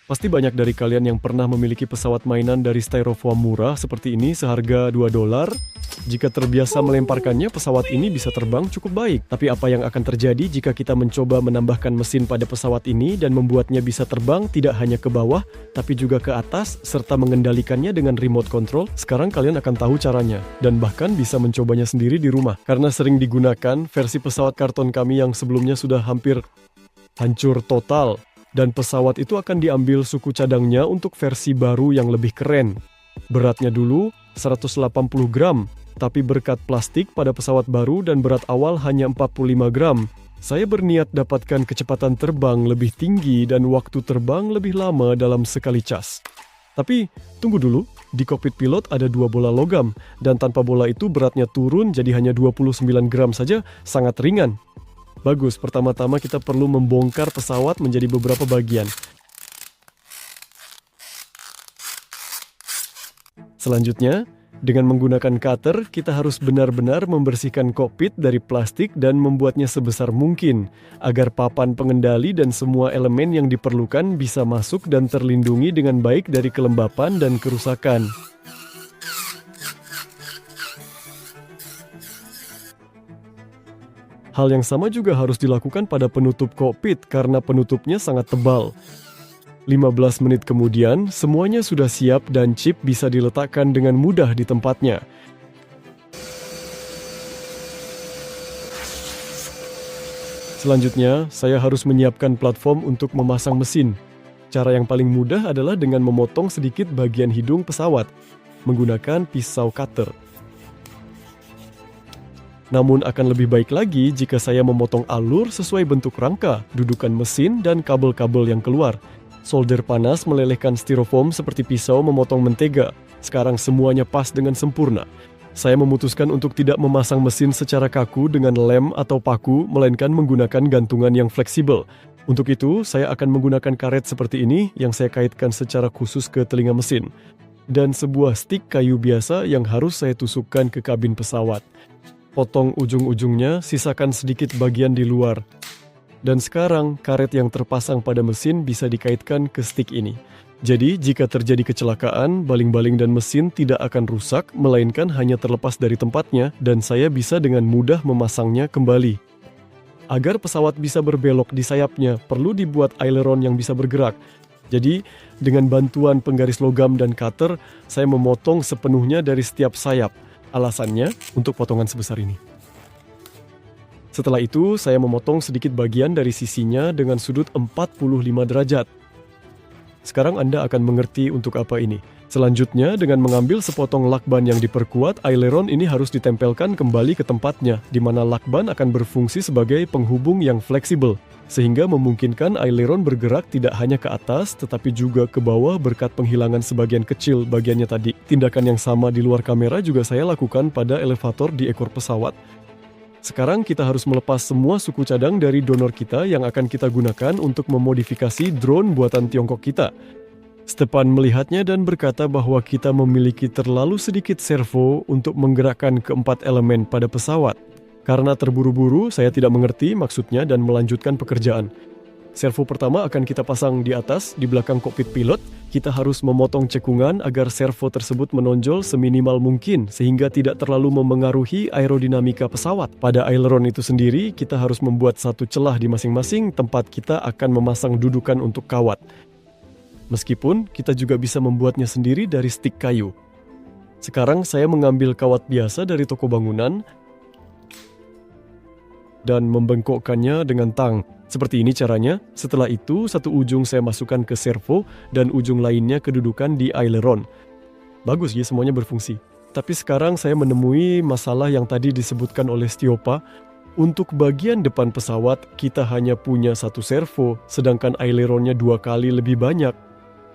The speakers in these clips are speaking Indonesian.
Pasti banyak dari kalian yang pernah memiliki pesawat mainan dari styrofoam murah seperti ini seharga $2. Jika terbiasa melemparkannya, pesawat ini bisa terbang cukup baik. Tapi apa yang akan terjadi jika kita mencoba menambahkan mesin pada pesawat ini dan membuatnya bisa terbang tidak hanya ke bawah, tapi juga ke atas, serta mengendalikannya dengan remote control? Sekarang kalian akan tahu caranya, dan bahkan bisa mencobanya sendiri di rumah. Karena sering digunakan, versi pesawat karton kami yang sebelumnya sudah hampir hancur total. Dan pesawat itu akan diambil suku cadangnya untuk versi baru yang lebih keren. Beratnya dulu 180 gram, tapi berkat plastik pada pesawat baru dan berat awal hanya 45 gram. Saya berniat dapatkan kecepatan terbang lebih tinggi dan waktu terbang lebih lama dalam sekali cas. Tapi, tunggu dulu, di kokpit pilot ada 2 bola logam, dan tanpa bola itu beratnya turun jadi hanya 29 gram saja, sangat ringan. Bagus, pertama-tama kita perlu membongkar pesawat menjadi beberapa bagian. Selanjutnya, dengan menggunakan cutter, kita harus benar-benar membersihkan kokpit dari plastik dan membuatnya sebesar mungkin, agar papan pengendali dan semua elemen yang diperlukan bisa masuk dan terlindungi dengan baik dari kelembapan dan kerusakan. Hal yang sama juga harus dilakukan pada penutup kokpit karena penutupnya sangat tebal. 15 menit kemudian, semuanya sudah siap dan chip bisa diletakkan dengan mudah di tempatnya. Selanjutnya, saya harus menyiapkan platform untuk memasang mesin. Cara yang paling mudah adalah dengan memotong sedikit bagian hidung pesawat, menggunakan pisau cutter. Namun akan lebih baik lagi jika saya memotong alur sesuai bentuk rangka, dudukan mesin, dan kabel-kabel yang keluar. Solder panas melelehkan styrofoam seperti pisau memotong mentega. Sekarang semuanya pas dengan sempurna. Saya memutuskan untuk tidak memasang mesin secara kaku dengan lem atau paku, melainkan menggunakan gantungan yang fleksibel. Untuk itu, saya akan menggunakan karet seperti ini yang saya kaitkan secara khusus ke telinga mesin. Dan sebuah stik kayu biasa yang harus saya tusukkan ke kabin pesawat. Potong ujung-ujungnya, sisakan sedikit bagian di luar. Dan sekarang, karet yang terpasang pada mesin bisa dikaitkan ke stik ini. Jadi, jika terjadi kecelakaan, baling-baling dan mesin tidak akan rusak, melainkan hanya terlepas dari tempatnya, dan saya bisa dengan mudah memasangnya kembali. Agar pesawat bisa berbelok di sayapnya, perlu dibuat aileron yang bisa bergerak. Jadi, dengan bantuan penggaris logam dan cutter, saya memotong sepenuhnya dari setiap sayap. Alasannya untuk potongan sebesar ini. Setelah itu, saya memotong sedikit bagian dari sisinya dengan sudut 45 derajat. Sekarang Anda akan mengerti untuk apa ini. Selanjutnya, dengan mengambil sepotong lakban yang diperkuat, aileron ini harus ditempelkan kembali ke tempatnya, di mana lakban akan berfungsi sebagai penghubung yang fleksibel, sehingga memungkinkan aileron bergerak tidak hanya ke atas, tetapi juga ke bawah berkat penghilangan sebagian kecil bagiannya tadi. Tindakan yang sama di luar kamera juga saya lakukan pada elevator di ekor pesawat. Sekarang kita harus melepas semua suku cadang dari donor kita yang akan kita gunakan untuk memodifikasi drone buatan Tiongkok kita. Stepan melihatnya dan berkata bahwa kita memiliki terlalu sedikit servo untuk menggerakkan keempat elemen pada pesawat. Karena terburu-buru, saya tidak mengerti maksudnya dan melanjutkan pekerjaan. Servo pertama akan kita pasang di atas, di belakang kokpit pilot. Kita harus memotong cekungan agar servo tersebut menonjol seminimal mungkin, sehingga tidak terlalu memengaruhi aerodinamika pesawat. Pada aileron itu sendiri, kita harus membuat satu celah di masing-masing tempat kita akan memasang dudukan untuk kawat. Meskipun kita juga bisa membuatnya sendiri dari stik kayu. Sekarang saya mengambil kawat biasa dari toko bangunan dan membengkokkannya dengan tang. Seperti ini caranya. Setelah itu, satu ujung saya masukkan ke servo dan ujung lainnya kedudukan di aileron. Bagus ya, semuanya berfungsi. Tapi sekarang saya menemui masalah yang tadi disebutkan oleh Stiopa. Untuk bagian depan pesawat, kita hanya punya satu servo, sedangkan aileronnya 2 kali lebih banyak.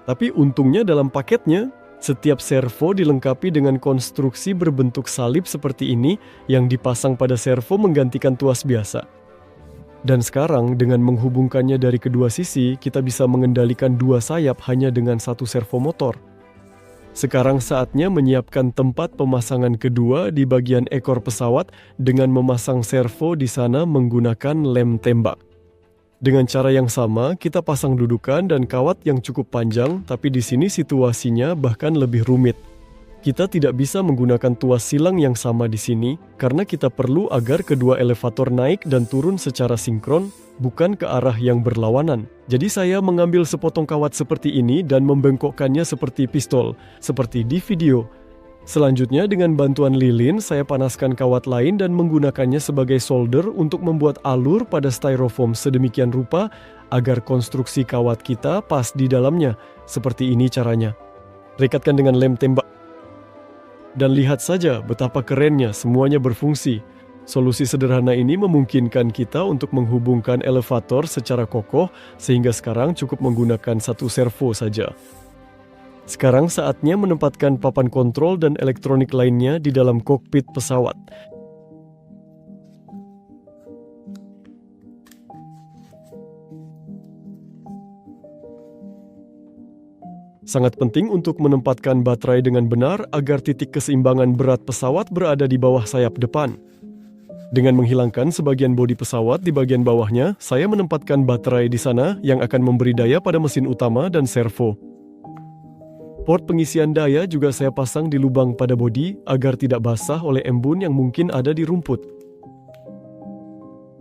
Tapi untungnya dalam paketnya, setiap servo dilengkapi dengan konstruksi berbentuk salib seperti ini yang dipasang pada servo menggantikan tuas biasa. Dan sekarang dengan menghubungkannya dari kedua sisi, kita bisa mengendalikan 2 sayap hanya dengan satu servo motor. Sekarang saatnya menyiapkan tempat pemasangan kedua di bagian ekor pesawat dengan memasang servo di sana menggunakan lem tembak. Dengan cara yang sama, kita pasang dudukan dan kawat yang cukup panjang, tapi di sini situasinya bahkan lebih rumit. Kita tidak bisa menggunakan tuas silang yang sama di sini, karena kita perlu agar kedua elevator naik dan turun secara sinkron, bukan ke arah yang berlawanan. Jadi saya mengambil sepotong kawat seperti ini dan membengkokkannya seperti pistol, seperti di video. Selanjutnya dengan bantuan lilin, saya panaskan kawat lain dan menggunakannya sebagai solder untuk membuat alur pada styrofoam sedemikian rupa agar konstruksi kawat kita pas di dalamnya. Seperti ini caranya. Rekatkan dengan lem tembak. Dan lihat saja betapa kerennya semuanya berfungsi. Solusi sederhana ini memungkinkan kita untuk menghubungkan elevator secara kokoh sehingga sekarang cukup menggunakan satu servo saja. Sekarang saatnya menempatkan papan kontrol dan elektronik lainnya di dalam kokpit pesawat. Sangat penting untuk menempatkan baterai dengan benar agar titik keseimbangan berat pesawat berada di bawah sayap depan. Dengan menghilangkan sebagian bodi pesawat di bagian bawahnya, saya menempatkan baterai di sana yang akan memberi daya pada mesin utama dan servo. Port pengisian daya juga saya pasang di lubang pada bodi agar tidak basah oleh embun yang mungkin ada di rumput.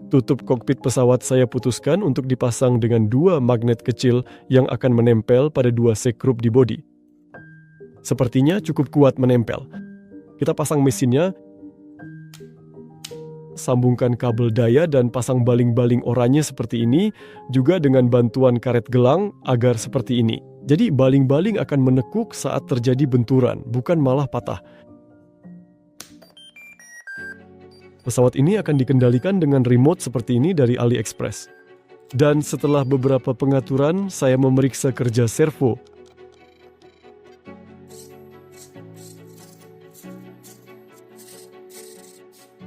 Tutup kokpit pesawat saya putuskan untuk dipasang dengan 2 magnet kecil yang akan menempel pada 2 sekrup di bodi. Sepertinya cukup kuat menempel. Kita pasang mesinnya, sambungkan kabel daya dan pasang baling-baling oranye seperti ini, juga dengan bantuan karet gelang agar seperti ini. Jadi baling-baling akan menekuk saat terjadi benturan, bukan malah patah. Pesawat ini akan dikendalikan dengan remote seperti ini dari AliExpress. Dan setelah beberapa pengaturan, saya memeriksa kerja servo.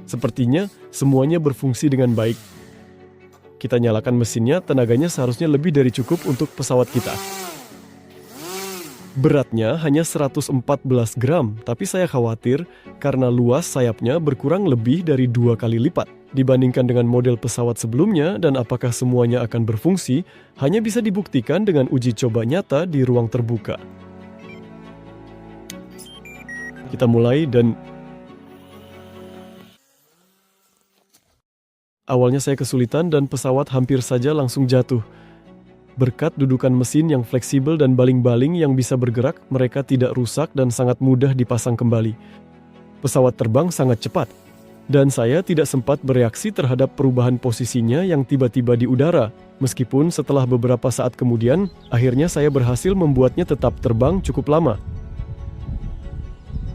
Sepertinya semuanya berfungsi dengan baik. Kita nyalakan mesinnya, tenaganya seharusnya lebih dari cukup untuk pesawat kita. Beratnya hanya 114 gram, tapi saya khawatir karena luas sayapnya berkurang lebih dari 2 kali lipat dibandingkan dengan model pesawat sebelumnya, dan apakah semuanya akan berfungsi hanya bisa dibuktikan dengan uji coba nyata di ruang terbuka. Kita mulai dan awalnya saya kesulitan dan pesawat hampir saja langsung jatuh. Berkat dudukan mesin yang fleksibel dan baling-baling yang bisa bergerak, mereka tidak rusak dan sangat mudah dipasang kembali. Pesawat terbang sangat cepat, dan saya tidak sempat bereaksi terhadap perubahan posisinya yang tiba-tiba di udara. Meskipun setelah beberapa saat kemudian, akhirnya saya berhasil membuatnya tetap terbang cukup lama.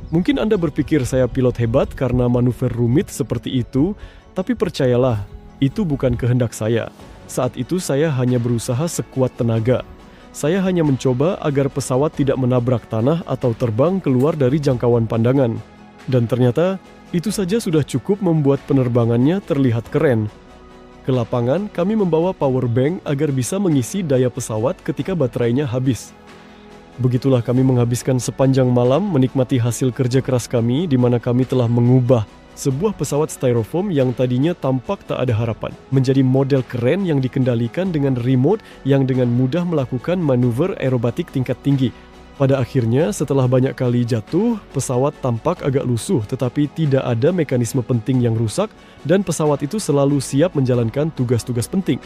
Mungkin Anda berpikir saya pilot hebat karena manuver rumit seperti itu, tapi percayalah, itu bukan kehendak saya. Saat itu saya hanya berusaha sekuat tenaga. Saya hanya mencoba agar pesawat tidak menabrak tanah atau terbang keluar dari jangkauan pandangan. Dan ternyata, itu saja sudah cukup membuat penerbangannya terlihat keren. Ke lapangan, kami membawa power bank agar bisa mengisi daya pesawat ketika baterainya habis. Begitulah kami menghabiskan sepanjang malam menikmati hasil kerja keras kami, di mana kami telah mengubah sebuah pesawat styrofoam yang tadinya tampak tak ada harapan menjadi model keren yang dikendalikan dengan remote yang dengan mudah melakukan manuver aerobatik tingkat tinggi. Pada akhirnya, setelah banyak kali jatuh, pesawat tampak agak lusuh, tetapi tidak ada mekanisme penting yang rusak dan pesawat itu selalu siap menjalankan tugas-tugas penting.